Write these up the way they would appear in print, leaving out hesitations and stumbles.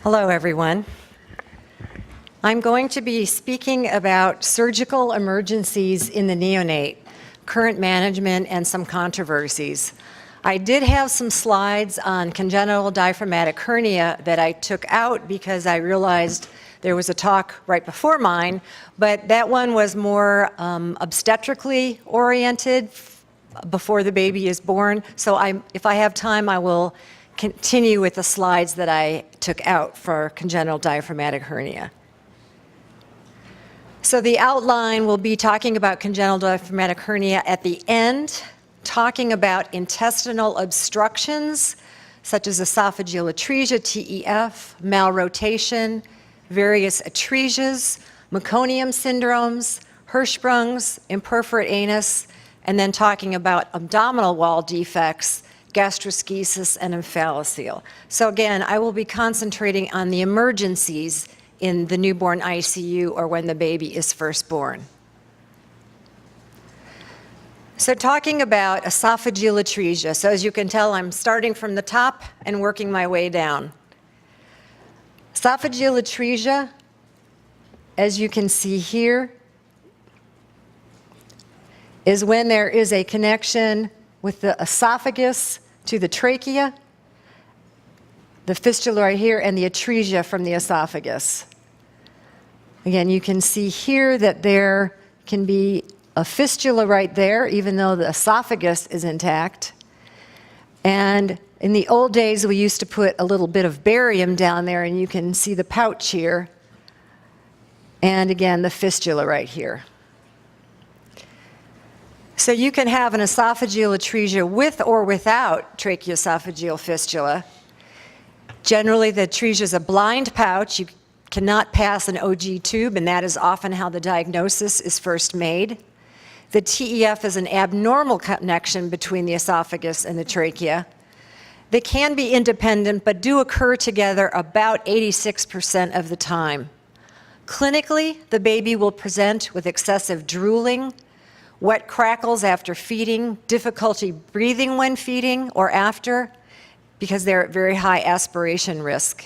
Hello, everyone. I'm going to be speaking about surgical emergencies in the neonate, current management, and some controversies. I did have some slides on congenital diaphragmatic hernia that I took out because I realized there was a talk right before mine, but that one was more obstetrically oriented before the baby is born. So if I have time, I will continue with the slides that I took out for congenital diaphragmatic hernia. So the outline will be talking about congenital diaphragmatic hernia at the end, talking about intestinal obstructions such as esophageal atresia, TEF, malrotation, various atresias, meconium syndromes, Hirschsprung's, imperforate anus, and then talking about abdominal wall defects, gastroschisis, and omphalocele. So again, I will be concentrating on the emergencies in the newborn ICU or when the baby is first born. So talking about esophageal atresia. So as you can tell, I'm starting from the top and working my way down. Esophageal atresia, as you can see here, is when there is a connection with the esophagus to the trachea, the fistula right here, and the atresia from the esophagus. Again, you can see here that there can be a fistula right there, even though the esophagus is intact. And in the old days, we used to put a little bit of barium down there, and you can see the pouch here. And again, the fistula right here. So you can have an esophageal atresia with or without tracheoesophageal fistula. Generally, the atresia is a blind pouch. You cannot pass an OG tube, and that is often how the diagnosis is first made. The TEF is an abnormal connection between the esophagus and the trachea. They can be independent, but do occur together about 86% of the time. Clinically, the baby will present with excessive drooling, wet crackles after feeding, difficulty breathing when feeding or after, because they're at very high aspiration risk.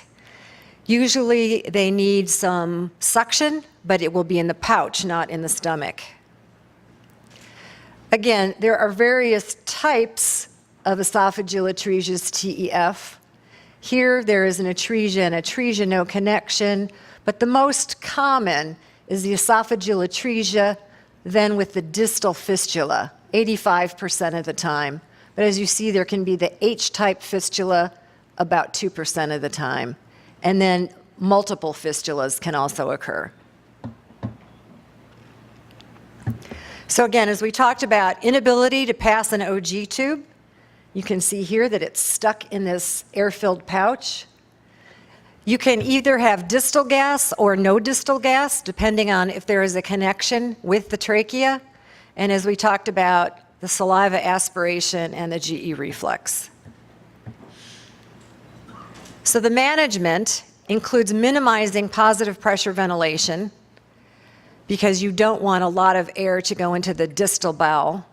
Usually they need some suction, but it will be in the pouch, not in the stomach. Again, there are various types of esophageal atresias, TEF. Here there is an atresia and atresia no connection, but the most common is the esophageal atresia, then with the distal fistula, 85% of the time. But as you see, there can be the H-type fistula about 2% of the time. And then multiple fistulas can also occur. So again, as we talked about, inability to pass an OG tube, you can see here that it's stuck in this air-filled pouch. You can either have distal gas or no distal gas, depending on if there is a connection with the trachea, and as we talked about, the saliva aspiration and the GE reflex. So the management includes minimizing positive pressure ventilation, because you don't want a lot of air to go into the distal bowel.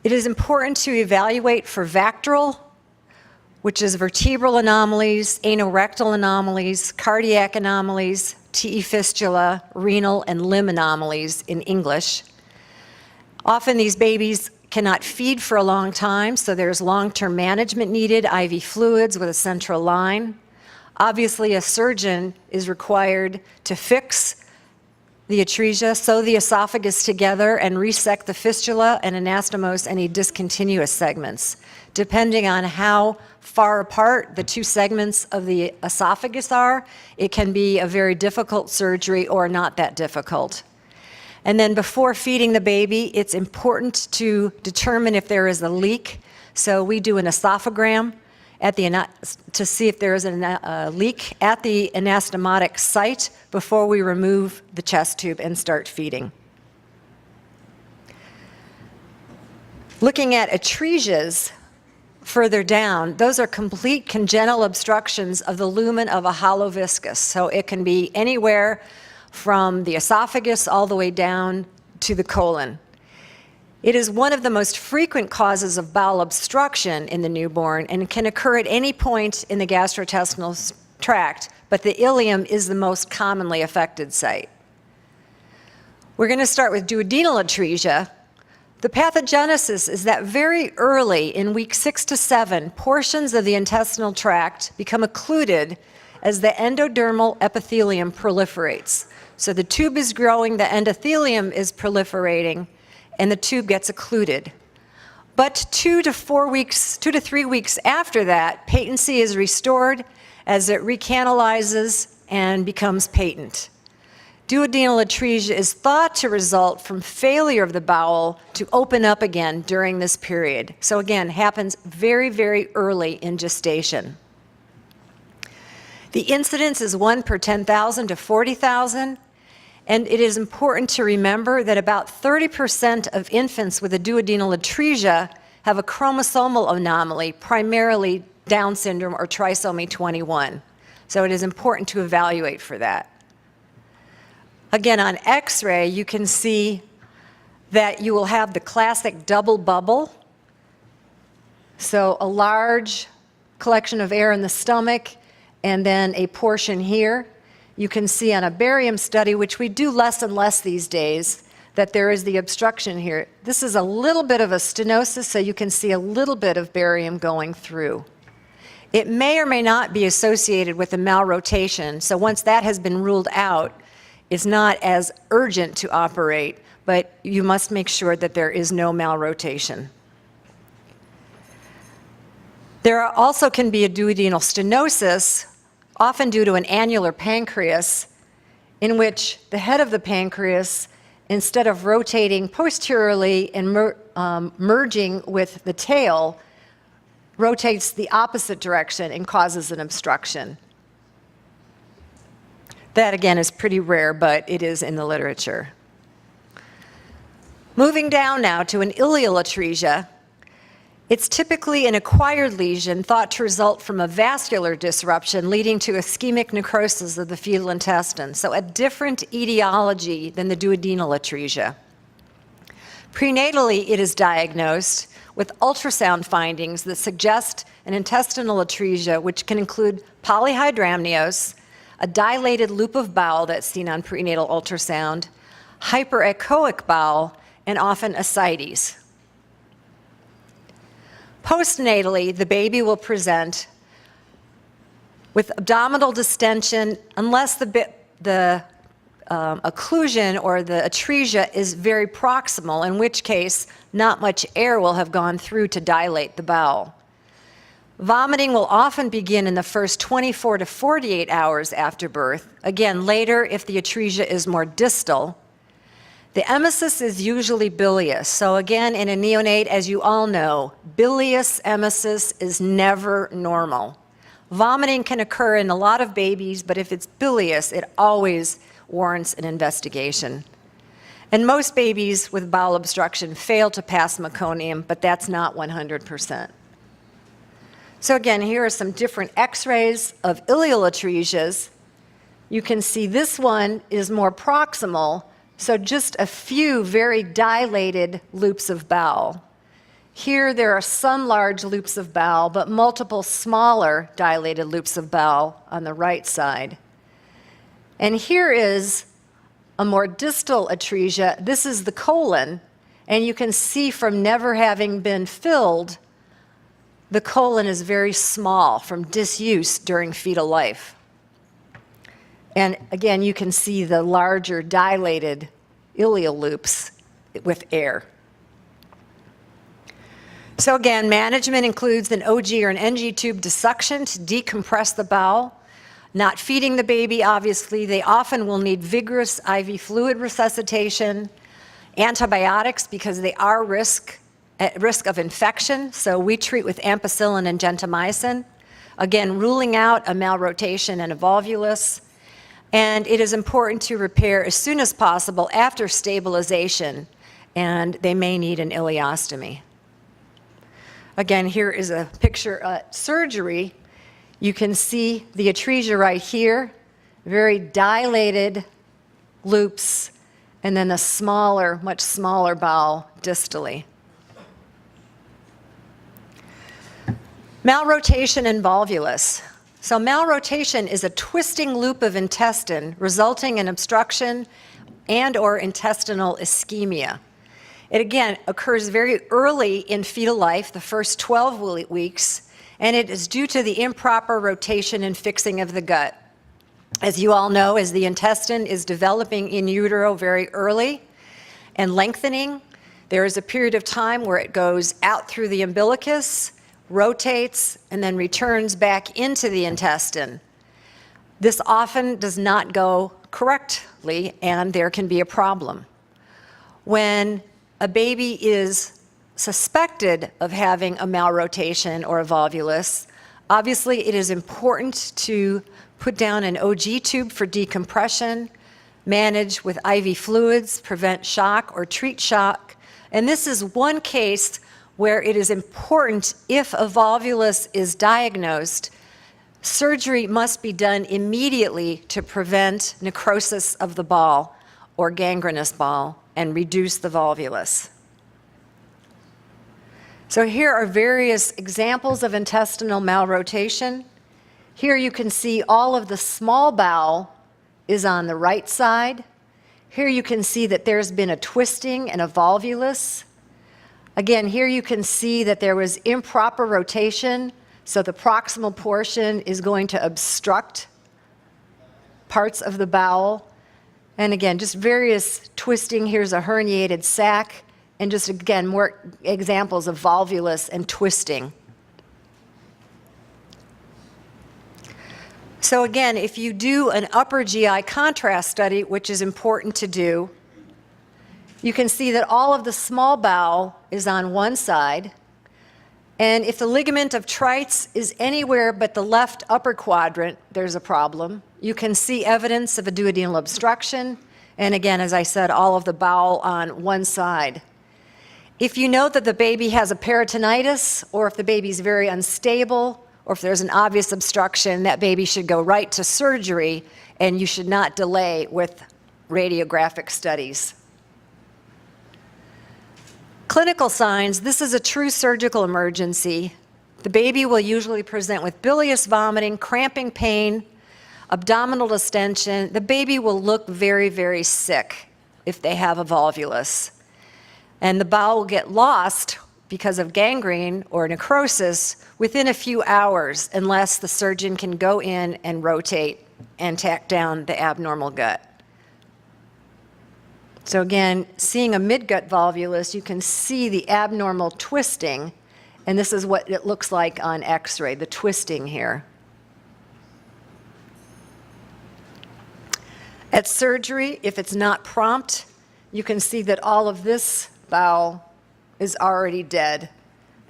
It is important to evaluate for VACTERL, which is vertebral anomalies, anorectal anomalies, cardiac anomalies, TE fistula, renal, and limb anomalies in English. Often these babies cannot feed for a long time, so there's long-term management needed, IV fluids with a central line. Obviously, a surgeon is required to fix the atresia, sew the esophagus together, and resect the fistula and anastomose any discontinuous segments. Depending on how far apart the two segments of the esophagus are, it can be a very difficult surgery or not that difficult. And then before feeding the baby, it's important to determine if there is a leak. So we do an esophagram to see if there is a leak at the anastomotic site before we remove the chest tube and start feeding. Looking at atresias further down, those are complete congenital obstructions of the lumen of a hollow viscus. So it can be anywhere from the esophagus all the way down to the colon. It is one of the most frequent causes of bowel obstruction in the newborn and can occur at any point in the gastrointestinal tract, but the ileum is the most commonly affected site. We're going to start with duodenal atresia. The pathogenesis is that very early, in week 6 to 7, portions of the intestinal tract become occluded as the endodermal epithelium proliferates. So the tube is growing, the endothelium is proliferating, and the tube gets occluded. But 2 to 3 weeks after that, patency is restored as it recanalizes and becomes patent. Duodenal atresia is thought to result from failure of the bowel to open up again during this period. So again, happens very, very early in gestation. The incidence is 1 per 10,000 to 40,000, and it is important to remember that about 30% of infants with a duodenal atresia have a chromosomal anomaly, primarily Down syndrome or trisomy 21. So it is important to evaluate for that. Again, on X-ray, you can see that you will have the classic double bubble. So a large collection of air in the stomach, and then a portion here. You can see on a barium study, which we do less and less these days, that there is the obstruction here. This is a little bit of a stenosis, so you can see a little bit of barium going through. It may or may not be associated with a malrotation, so once that has been ruled out, it's not as urgent to operate, but you must make sure that there is no malrotation. There also can be a duodenal stenosis, often due to an annular pancreas, in which the head of the pancreas, instead of rotating posteriorly and merging with the tail, rotates the opposite direction and causes an obstruction. That, again, is pretty rare, but it is in the literature. Moving down now to an ileal atresia, it's typically an acquired lesion thought to result from a vascular disruption leading to ischemic necrosis of the fetal intestine, so a different etiology than the duodenal atresia. Prenatally, it is diagnosed with ultrasound findings that suggest an intestinal atresia, which can include polyhydramnios, a dilated loop of bowel that's seen on prenatal ultrasound, hyperechoic bowel, and often ascites. Postnatally, the baby will present with abdominal distension unless the occlusion or the atresia is very proximal, in which case not much air will have gone through to dilate the bowel. Vomiting will often begin in the first 24 to 48 hours after birth. Again, later if the atresia is more distal. The emesis is usually bilious. So again, in a neonate, as you all know, bilious emesis is never normal. Vomiting can occur in a lot of babies, but if it's bilious, it always warrants an investigation. And most babies with bowel obstruction fail to pass meconium, but that's not 100%. So again, here are some different x-rays of ileal atresias. You can see this one is more proximal, so just a few very dilated loops of bowel. Here there are some large loops of bowel, but multiple smaller dilated loops of bowel on the right side. And here is a more distal atresia. This is the colon, and you can see from never having been filled, the colon is very small from disuse during fetal life. And again, you can see the larger dilated ileal loops with air. So again, management includes an OG or an NG tube dissection to decompress the bowel. Not feeding the baby, obviously. They often will need vigorous IV fluid resuscitation, antibiotics because they are at risk of infection, so we treat with ampicillin and gentamicin. Again, ruling out a malrotation and a volvulus. And it is important to repair as soon as possible after stabilization, and they may need an ileostomy. Again, here is a picture at surgery. You can see the atresia right here, very dilated loops, and then a smaller, much smaller bowel distally. Malrotation and volvulus. So malrotation is a twisting loop of intestine resulting in obstruction and/or intestinal ischemia. It again occurs very early in fetal life, the first 12 weeks, and it is due to the improper rotation and fixing of the gut. As you all know, as the intestine is developing in utero very early and lengthening, there is a period of time where it goes out through the umbilicus, rotates, and then returns back into the intestine. This often does not go correctly, and there can be a problem. When a baby is suspected of having a malrotation or a volvulus, obviously it is important to put down an OG tube for decompression, manage with IV fluids, prevent shock or treat shock. And this is one case where it is important, if a volvulus is diagnosed, surgery must be done immediately to prevent necrosis of the ball or gangrenous ball and reduce the volvulus. So here are various examples of intestinal malrotation. Here you can see all of the small bowel is on the right side. Here you can see that there's been a twisting and a volvulus. Again, here you can see that there was improper rotation, so the proximal portion is going to obstruct parts of the bowel. And again, just various twisting. Here's a herniated sac, and just again, more examples of volvulus and twisting. So again, if you do an upper GI contrast study, which is important to do, you can see that all of the small bowel is on one side, and if the ligament of Treitz is anywhere but the left upper quadrant, there's a problem. You can see evidence of a duodenal obstruction, and again, as I said, all of the bowel on one side. If you know that the baby has a peritonitis, or if the baby's very unstable, or if there's an obvious obstruction, that baby should go right to surgery, and you should not delay with radiographic studies. Clinical signs, this is a true surgical emergency. The baby will usually present with bilious vomiting, cramping pain, abdominal distension. The baby will look very, very sick if they have a volvulus. And the bowel will get lost because of gangrene or necrosis within a few hours unless the surgeon can go in and rotate and tack down the abnormal gut. So again, seeing a midgut volvulus, you can see the abnormal twisting, and this is what it looks like on X-ray, the twisting here. At surgery, if it's not prompt, you can see that all of this bowel is already dead,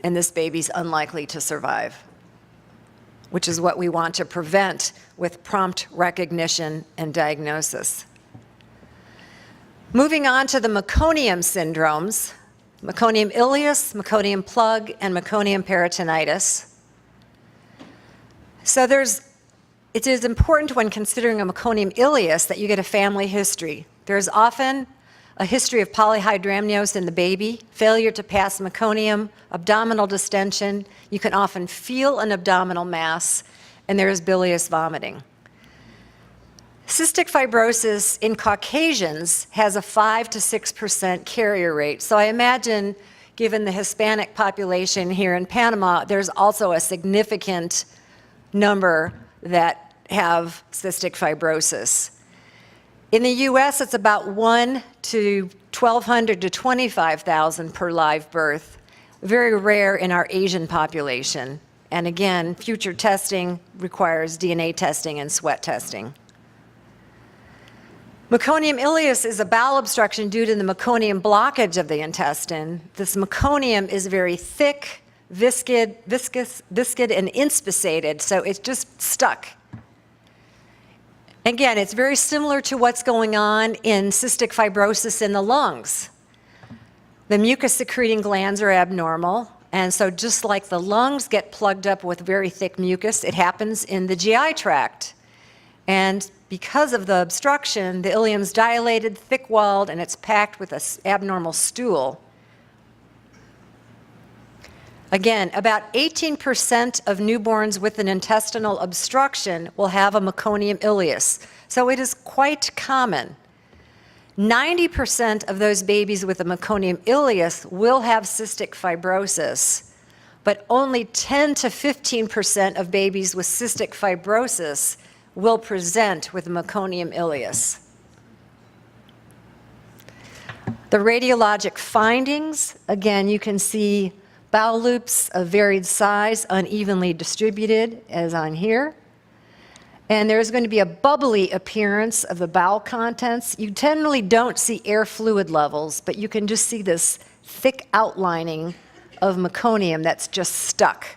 and this baby's unlikely to survive, which is what we want to prevent with prompt recognition and diagnosis. Moving on to the meconium syndromes, meconium ileus, meconium plug, and meconium peritonitis. So it is important when considering a meconium ileus that you get a family history. There's often a history of polyhydramnios in the baby, failure to pass meconium, abdominal distension. You can often feel an abdominal mass, and there is bilious vomiting. Cystic fibrosis in Caucasians has a 5 to 6% carrier rate. So I imagine, given the Hispanic population here in Panama, there's also a significant number that have cystic fibrosis. In the US, it's about 1 to 1,200 to 25,000 per live birth, very rare in our Asian population. And again, future testing requires DNA testing and sweat testing. Meconium ileus is a bowel obstruction due to the meconium blockage of the intestine. This meconium is very thick, viscid, and inspissated, so it's just stuck. Again, it's very similar to what's going on in cystic fibrosis in the lungs. The mucus-secreting glands are abnormal, and so just like the lungs get plugged up with very thick mucus, it happens in the GI tract. And because of the obstruction, the ileum's dilated, thick-walled, and it's packed with an abnormal stool. Again, about 18% of newborns with an intestinal obstruction will have a meconium ileus, so it is quite common. 90% of those babies with a meconium ileus will have cystic fibrosis, but only 10 to 15% of babies with cystic fibrosis will present with a meconium ileus. The radiologic findings, again, you can see bowel loops of varied size, unevenly distributed, as on here. And there's going to be a bubbly appearance of the bowel contents. You generally don't see air fluid levels, but you can just see this thick outlining of meconium that's just stuck.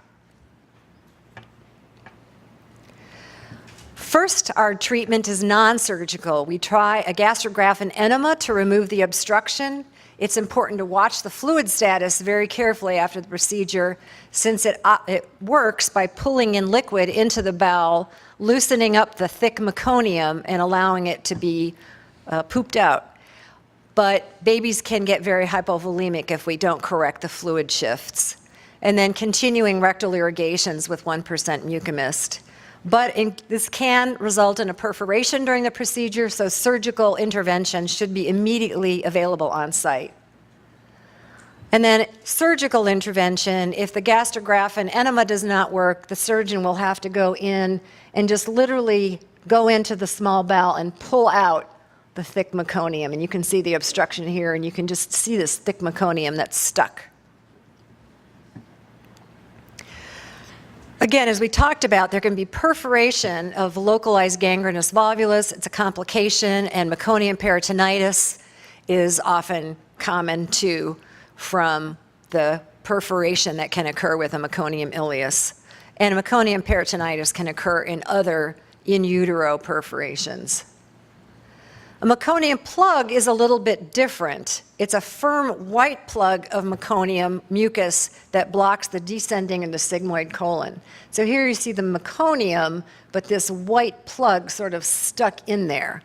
First, our treatment is non-surgical. We try a gastrographin enema to remove the obstruction. It's important to watch the fluid status very carefully after the procedure, since it works by pulling in liquid into the bowel, loosening up the thick meconium and allowing it to be pooped out. But babies can get very hypovolemic if we don't correct the fluid shifts. And then continuing rectal irrigations with 1% mucomist. But this can result in a perforation during the procedure, so surgical intervention should be immediately available on site. And then surgical intervention, if the gastrographin enema does not work, the surgeon will have to go in and just literally go into the small bowel and pull out the thick meconium. And you can see the obstruction here, and you can just see this thick meconium that's stuck. Again, as we talked about, there can be perforation of localized gangrenous volvulus. It's a complication, and meconium peritonitis is often common too from the perforation that can occur with a meconium ileus. And meconium peritonitis can occur in other in utero perforations. A meconium plug is a little bit different. It's a firm white plug of meconium mucus that blocks the descending into sigmoid colon. So here you see the meconium, but this white plug sort of stuck in there.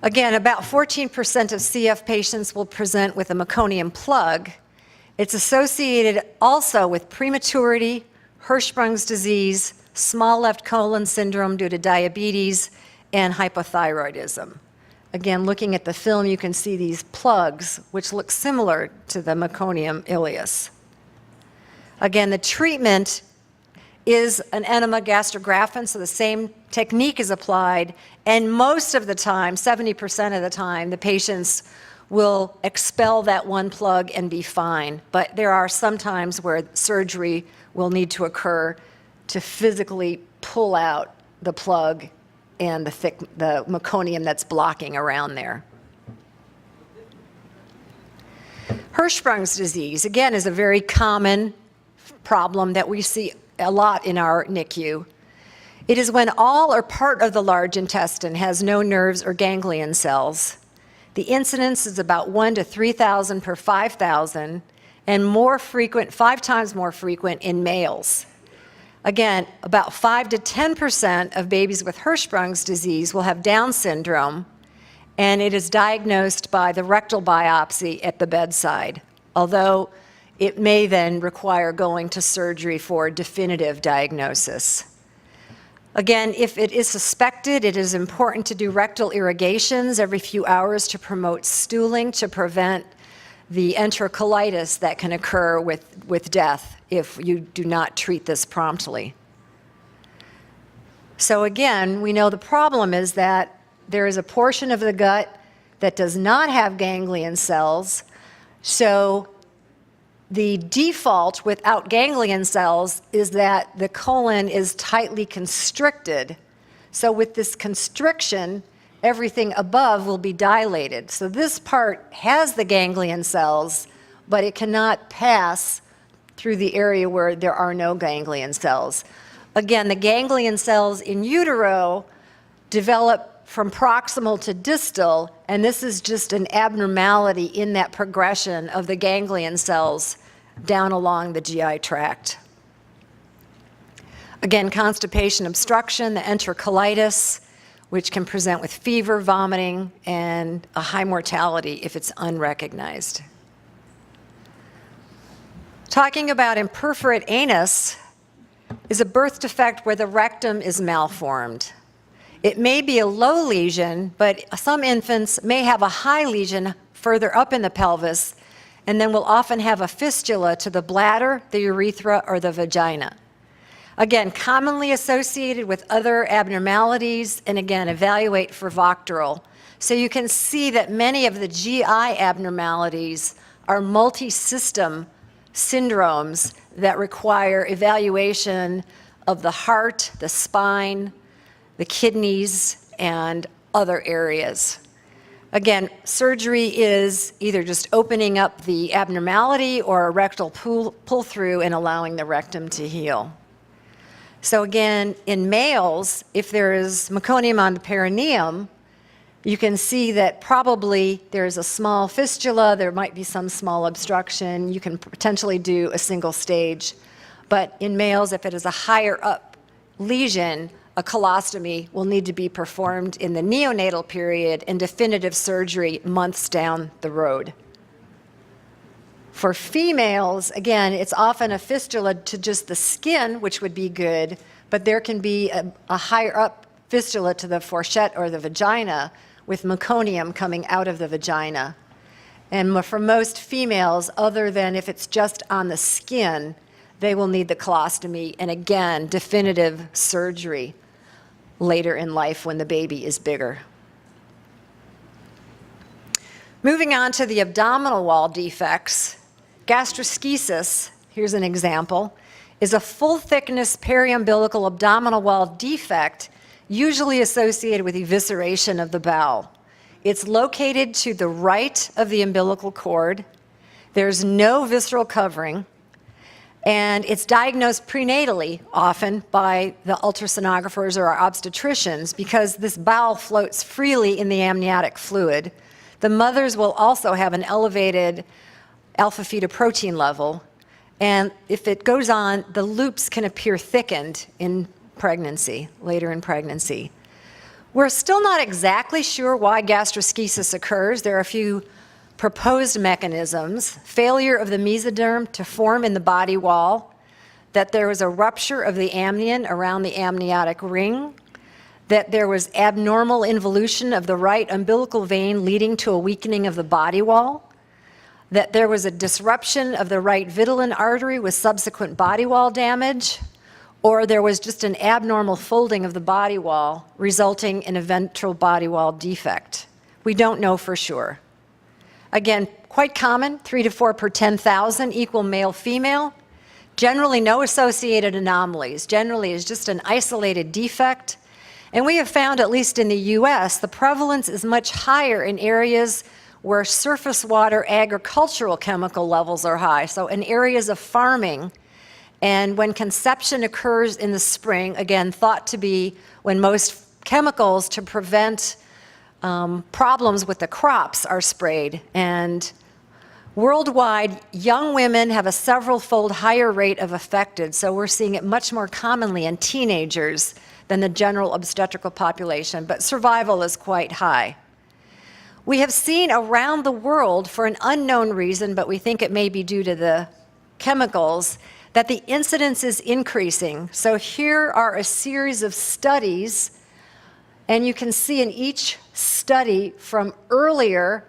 Again, about 14% of CF patients will present with a meconium plug. It's associated also with prematurity, Hirschsprung's disease, small left colon syndrome due to diabetes, and hypothyroidism. Again, looking at the film, you can see these plugs, which look similar to the meconium ileus. Again, the treatment is an enema gastrographin, so the same technique is applied, and most of the time, 70% of the time, the patients will expel that one plug and be fine. But there are some times where surgery will need to occur to physically pull out the plug and the meconium that's blocking around there. Hirschsprung's disease, again, is a very common problem that we see a lot in our NICU. It is when all or part of the large intestine has no nerves or ganglion cells. The incidence is about 1 to 3,000 per 5,000, and more frequent, 5 times more frequent in males. Again, about 5 to 10% of babies with Hirschsprung's disease will have Down syndrome, and it is diagnosed by the rectal biopsy at the bedside, although it may then require going to surgery for definitive diagnosis. Again, if it is suspected, it is important to do rectal irrigations every few hours to promote stooling to prevent the enterocolitis that can occur with death if you do not treat this promptly. So again, we know the problem is that there is a portion of the gut that does not have ganglion cells, so the default without ganglion cells is that the colon is tightly constricted. So with this constriction, everything above will be dilated. So this part has the ganglion cells, but it cannot pass through the area where there are no ganglion cells. Again, the ganglion cells in utero develop from proximal to distal, and this is just an abnormality in that progression of the ganglion cells down along the GI tract. Again, constipation obstruction, the enterocolitis, which can present with fever, vomiting, and a high mortality if it's unrecognized. Talking about imperforate anus is a birth defect where the rectum is malformed. It may be a low lesion, but some infants may have a high lesion further up in the pelvis, and then will often have a fistula to the bladder, the urethra, or the vagina. Again, commonly associated with other abnormalities, and again, evaluate for Voctral. So you can see that many of the GI abnormalities are multi-system syndromes that require evaluation of the heart, the spine, the kidneys, and other areas. Again, surgery is either just opening up the abnormality or a rectal pull-through and allowing the rectum to heal. So again, in males, if there is meconium on the perineum, you can see that probably there's a small fistula, there might be some small obstruction, you can potentially do a single stage. But in males, if it is a higher up lesion, a colostomy will need to be performed in the neonatal period and definitive surgery months down the road. For females, again, it's often a fistula to just the skin, which would be good, but there can be a higher up fistula to the fourchette or the vagina with meconium coming out of the vagina. And for most females, other than if it's just on the skin, they will need the colostomy and again, definitive surgery later in life when the baby is bigger. Moving on to the abdominal wall defects, gastroschisis, here's an example, is a full-thickness periumbilical abdominal wall defect usually associated with evisceration of the bowel. It's located to the right of the umbilical cord. There's no visceral covering, and it's diagnosed prenatally often by the ultrasonographers or our obstetricians because this bowel floats freely in the amniotic fluid. The mothers will also have an elevated alpha-fetoprotein level, and if it goes on, the loops can appear thickened in pregnancy, later in pregnancy. We're still not exactly sure why gastroschisis occurs. There are a few proposed mechanisms: failure of the mesoderm to form in the body wall, that there was a rupture of the amnion around the amniotic ring, that there was abnormal involution of the right umbilical vein leading to a weakening of the body wall, that there was a disruption of the right vitelline artery with subsequent body wall damage, or there was just an abnormal folding of the body wall resulting in a ventral body wall defect. We don't know for sure. Again, quite common, 3 to 4 per 10,000, equal male-female. Generally no associated anomalies. Generally is just an isolated defect. And we have found, at least in the US, the prevalence is much higher in areas where surface water agricultural chemical levels are high, so in areas of farming. And when conception occurs in the spring, again, thought to be when most chemicals to prevent problems with the crops are sprayed. And worldwide, young women have a several-fold higher rate of affected, so we're seeing it much more commonly in teenagers than the general obstetrical population, but survival is quite high. We have seen around the world, for an unknown reason, but we think it may be due to the chemicals, that the incidence is increasing. So here are a series of studies, and you can see in each study from earlier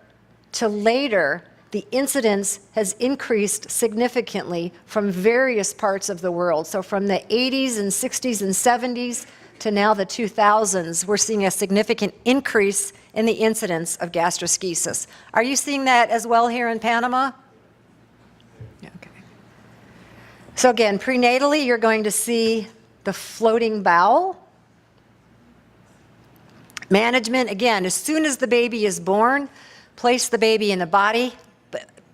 to later, the incidence has increased significantly from various parts of the world. So from the 80s and 60s and 70s to now the 2000s, we're seeing a significant increase in the incidence of gastroschisis. Are you seeing that as well here in Panama? Okay. So again, prenatally, you're going to see the floating bowel. Management, again, as soon as the baby is born, place the baby in a body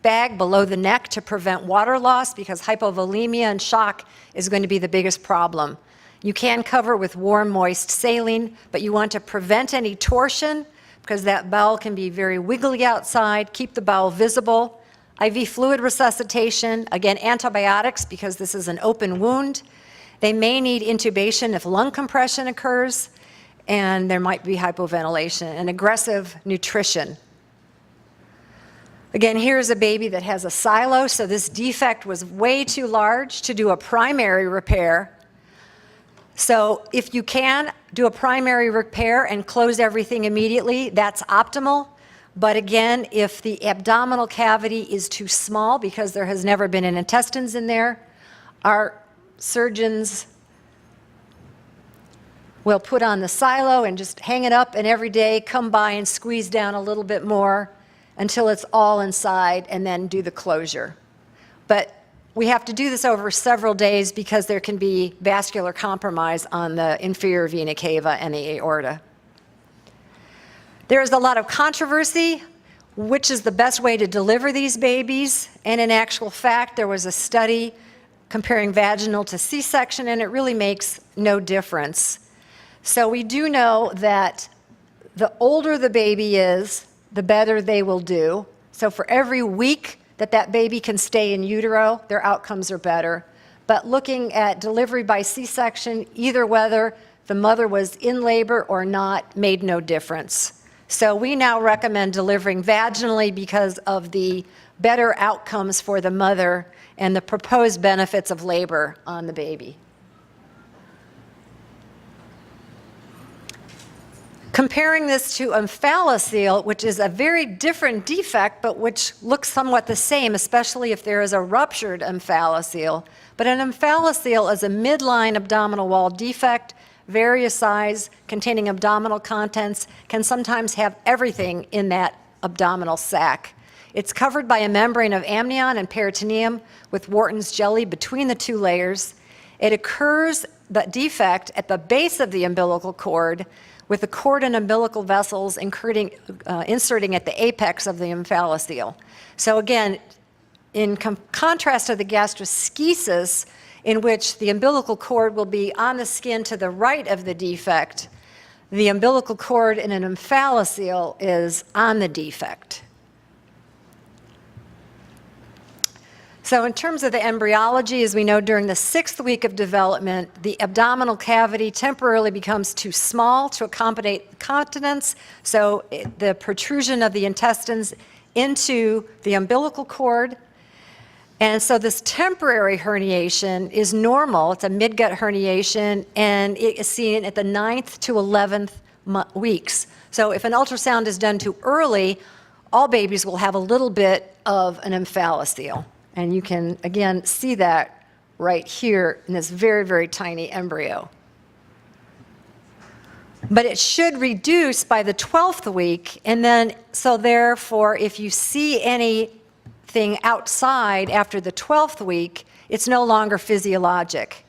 bag below the neck to prevent water loss, because hypovolemia and shock is going to be the biggest problem. You can cover with warm, moist saline, but you want to prevent any torsion because that bowel can be very wiggly outside. Keep the bowel visible. IV fluid resuscitation, again, antibiotics because this is an open wound. They may need intubation if lung compression occurs, and there might be hypoventilation and aggressive nutrition. Again, here's a baby that has a silo, so this defect was way too large to do a primary repair. So if you can do a primary repair and close everything immediately, that's optimal. But again, if the abdominal cavity is too small because there has never been an intestines in there, our surgeons will put on the silo and just hang it up, and every day come by and squeeze down a little bit more until it's all inside, and then do the closure. But we have to do this over several days because there can be vascular compromise on the inferior vena cava and the aorta. There is a lot of controversy, which is the best way to deliver these babies, and in actual fact, there was a study comparing vaginal to C-section, and it really makes no difference. So we do know that the older the baby is, the better they will do. So for every week that that baby can stay in utero, their outcomes are better. But looking at delivery by C-section, either whether the mother was in labor or not made no difference. So we now recommend delivering vaginally because of the better outcomes for the mother and the proposed benefits of labor on the baby. Comparing this to omphalocele, which is a very different defect, but which looks somewhat the same, especially if there is a ruptured omphalocele. But an omphalocele is a midline abdominal wall defect, various size, containing abdominal contents, can sometimes have everything in that abdominal sac. It's covered by a membrane of amnion and peritoneum with Wharton's jelly between the two layers. It occurs, the defect, at the base of the umbilical cord, with the cord and umbilical vessels inserting at the apex of the omphalocele. So again, in contrast to the gastroschisis, in which the umbilical cord will be on the skin to the right of the defect, the umbilical cord in an omphalocele is on the defect. So in terms of the embryology, as we know, during the 6th week of development, the abdominal cavity temporarily becomes too small to accommodate continence, so the protrusion of the intestines into the umbilical cord. And so this temporary herniation is normal. It's a midgut herniation, and it is seen at the 9th to 11th weeks. So if an ultrasound is done too early, all babies will have a little bit of an omphalocele. And you can, again, see that right here in this very, very tiny embryo. But it should reduce by the 12th week, and then, so therefore, if you see anything outside after the 12th week, it's no longer physiologic.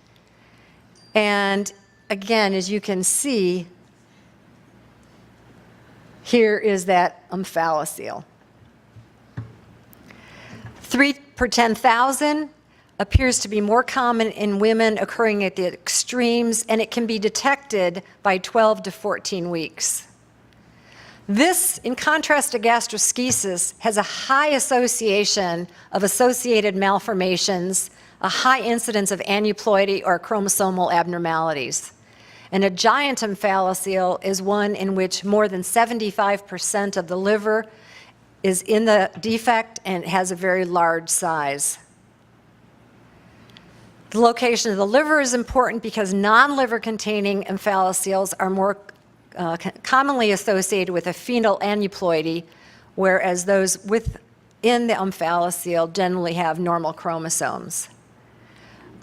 And again, as you can see, here is that omphalocele. 3 per 10,000 appears to be more common in women, occurring at the extremes, and it can be detected by 12 to 14 weeks. This, in contrast to gastroschisis, has a high association of associated malformations, a high incidence of aneuploidy or chromosomal abnormalities. And a giant omphalocele is one in which more than 75% of the liver is in the defect and has a very large size. The location of the liver is important because non-liver containing omphaloceles are more commonly associated with a fetal aneuploidy, whereas those within the omphalocele generally have normal chromosomes.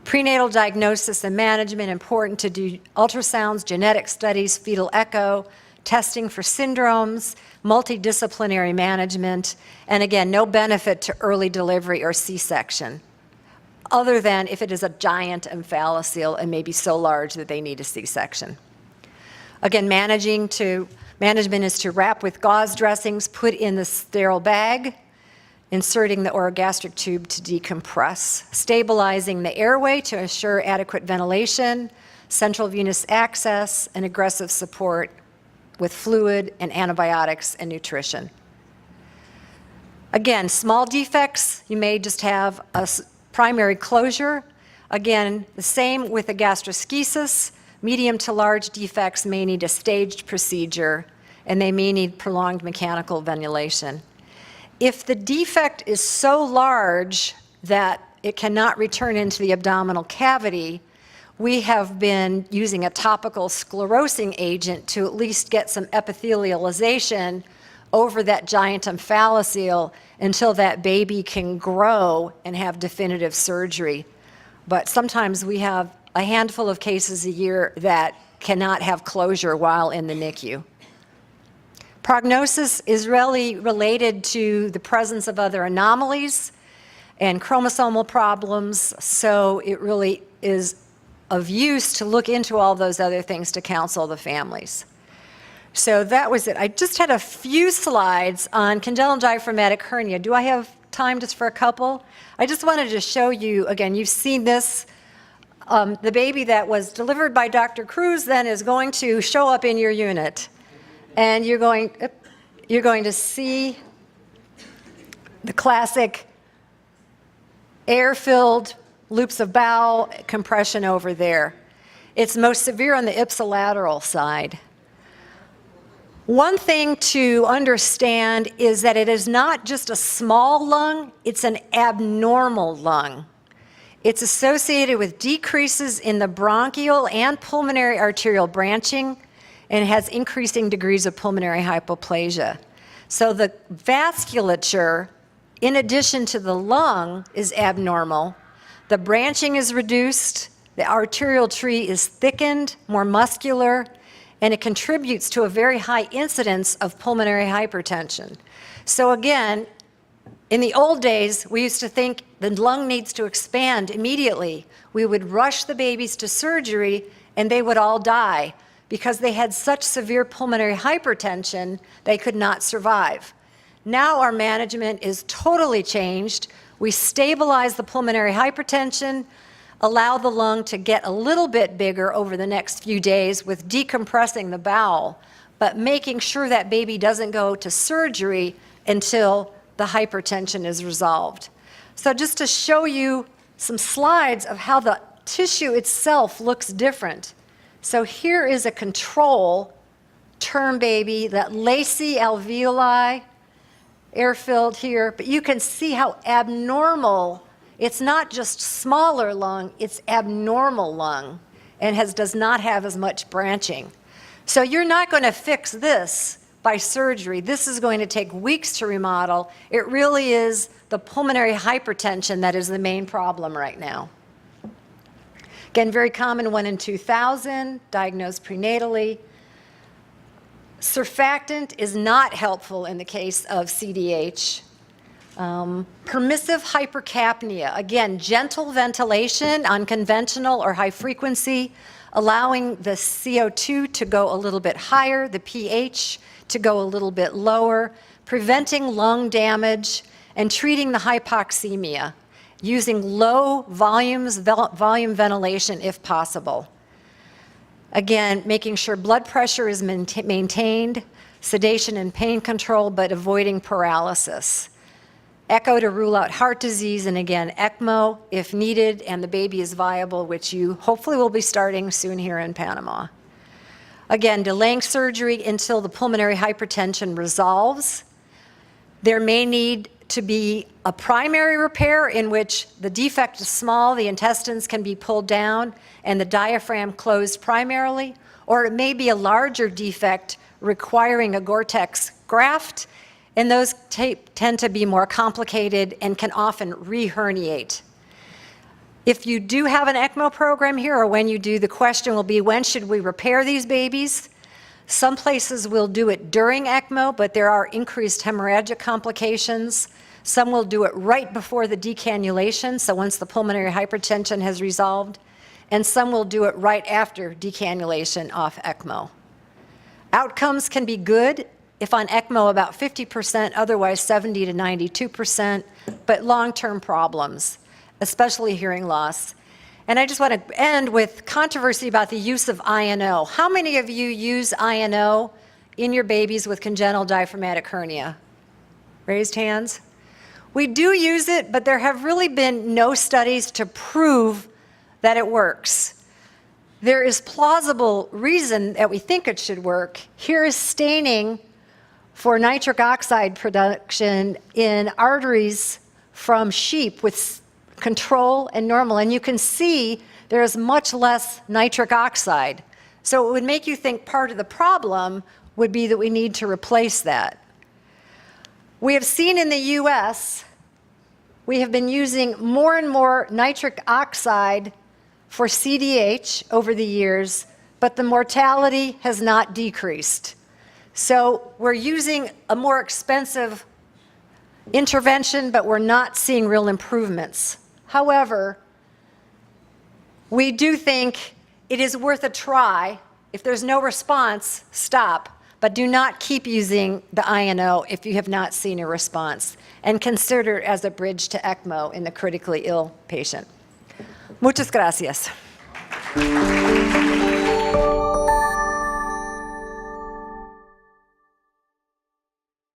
Prenatal diagnosis and management, important to do ultrasounds, genetic studies, fetal echo, testing for syndromes, multidisciplinary management, and again, no benefit to early delivery or C-section, other than if it is a giant omphalocele and maybe so large that they need a C-section. Again, management is to wrap with gauze dressings, put in the sterile bag, inserting the orogastric tube to decompress, stabilizing the airway to assure adequate ventilation, central venous access, and aggressive support with fluid and antibiotics and nutrition. Again, small defects, you may just have a primary closure. Again, the same with a gastroschisis. Medium to large defects may need a staged procedure, and they may need prolonged mechanical ventilation. If the defect is so large that it cannot return into the abdominal cavity, we have been using a topical sclerosing agent to at least get some epithelialization over that giantum phallicele until that baby can grow and have definitive surgery. But sometimes we have a handful of cases a year that cannot have closure while in the NICU. Prognosis is really related to the presence of other anomalies and chromosomal problems, so it really is of use to look into all those other things to counsel the families. So that was it. I just had a few slides on congenital diaphragmatic hernia. Do I have time just for a couple? I just wanted to show you, again, you've seen this. The baby that was delivered by Dr. Cruz then is going to show up in your unit. And you're going to see the classic air-filled loops of bowel compression over there. It's most severe on the ipsilateral side. One thing to understand is that it is not just a small lung, it's an abnormal lung. It's associated with decreases in the bronchial and pulmonary arterial branching, and it has increasing degrees of pulmonary hypoplasia. So the vasculature, in addition to the lung, is abnormal. The branching is reduced, the arterial tree is thickened, more muscular, and it contributes to a very high incidence of pulmonary hypertension. So again, in the old days, we used to think the lung needs to expand immediately. We would rush the babies to surgery and they would all die because they had such severe pulmonary hypertension they could not survive. Now our management is totally changed. We stabilize the pulmonary hypertension, allow the lung to get a little bit bigger over the next few days with decompressing the bowel, but making sure that baby doesn't go to surgery until the hypertension is resolved. So just to show you some slides of how the tissue itself looks different. So here is a control term baby, that lacy alveoli, air-filled here, but you can see how abnormal. It's not just smaller lung, it's abnormal lung and does not have as much branching. So you're not going to fix this by surgery. This is going to take weeks to remodel. It really is the pulmonary hypertension that is the main problem right now. Again, very common, 1 in 2,000, diagnosed prenatally. Surfactant is not helpful in the case of CDH. Permissive hypercapnia, again, gentle ventilation, unconventional or high frequency, allowing the CO2 to go a little bit higher, the pH to go a little bit lower, preventing lung damage, and treating the hypoxemia, using low volume ventilation if possible. Again, making sure blood pressure is maintained, sedation and pain control, but avoiding paralysis. Echo to rule out heart disease, and again, ECMO if needed, and the baby is viable, which you hopefully will be starting soon here in Panama. Again, delaying surgery until the pulmonary hypertension resolves. There may need to be a primary repair in which the defect is small, the intestines can be pulled down, and the diaphragm closed primarily, or it may be a larger defect requiring a Gore-Tex graft, and those tend to be more complicated and can often re-herniate. If you do have an ECMO program here, or when you do, the question will be, when should we repair these babies? Some places will do it during ECMO, but there are increased hemorrhagic complications. Some will do it right before the decannulation, so once the pulmonary hypertension has resolved, and some will do it right after decannulation off ECMO. Outcomes can be good if on ECMO about 50%, otherwise 70 to 92%, but long-term problems, especially hearing loss. And I just want to end with controversy about the use of INO. How many of you use INO in your babies with congenital diaphragmatic hernia? Raised hands. We do use it, but there have really been no studies to prove that it works. There is plausible reason that we think it should work. Here is staining for nitric oxide production in arteries from sheep with control and normal. And you can see there is much less nitric oxide. So it would make you think part of the problem would be that we need to replace that. We have seen in the US, we have been using more and more nitric oxide for CDH over the years, but the mortality has not decreased. So we're using a more expensive intervention, but we're not seeing real improvements. However, we do think it is worth a try. If there's no response, stop, but do not keep using the INO if you have not seen a response, and consider it as a bridge to ECMO in the critically ill patient. Muchas gracias.